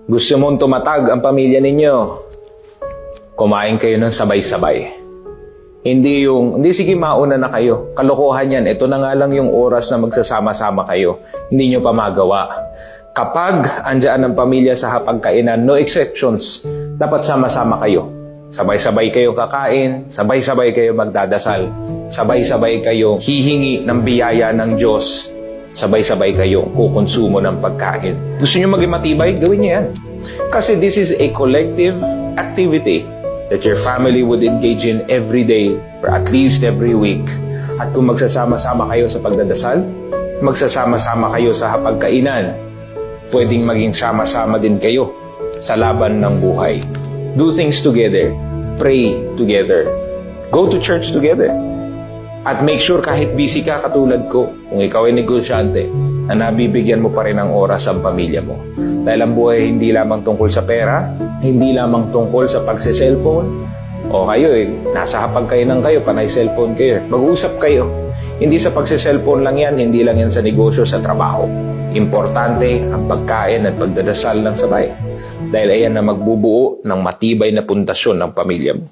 Gusto mong tumatag ang pamilya ninyo? Kumain kayo ng sabay-sabay. Hindi sige mauna na kayo. Kalokohan yan. Ito na nga lang yung oras na magsasama-sama kayo. Hindi nyo pa magawa. Kapag andyan ang pamilya sa hapagkainan, no exceptions, dapat sama-sama kayo. Sabay-sabay kayo kakain, sabay-sabay kayo magdadasal, sabay-sabay kayo hihingi ng biyaya ng Diyos, sabay-sabay kayo kukonsumo ng pagkain. Gusto nyo maging matibay? Gawin nyo yan. Kasi this is a collective activity that your family would engage in every day or at least every week. At kung magsasama-sama kayo sa pagdadasal, magsasama-sama kayo sa hapagkainan, pwedeng maging sama-sama din kayo sa laban ng buhay. Do things together. Pray together. Go to church together. At make sure kahit busy ka katulad ko, kung ikaw ay negosyante, na nabibigyan mo pa rin ng oras ang pamilya mo. Dahil ang buhay hindi lamang tungkol sa pera, hindi lamang tungkol sa pagse-cellphone, o kayo nasa hapagkainan kayo, panay cellphone kayo. Mag-uusap kayo. Hindi sa pagse-cellphone lang yan, hindi lang yan sa negosyo, sa trabaho. Importante ang pagkain at pagdadasal ng sabay. Dahil ayan na magbubuo ng matibay na pundasyon ng pamilya mo.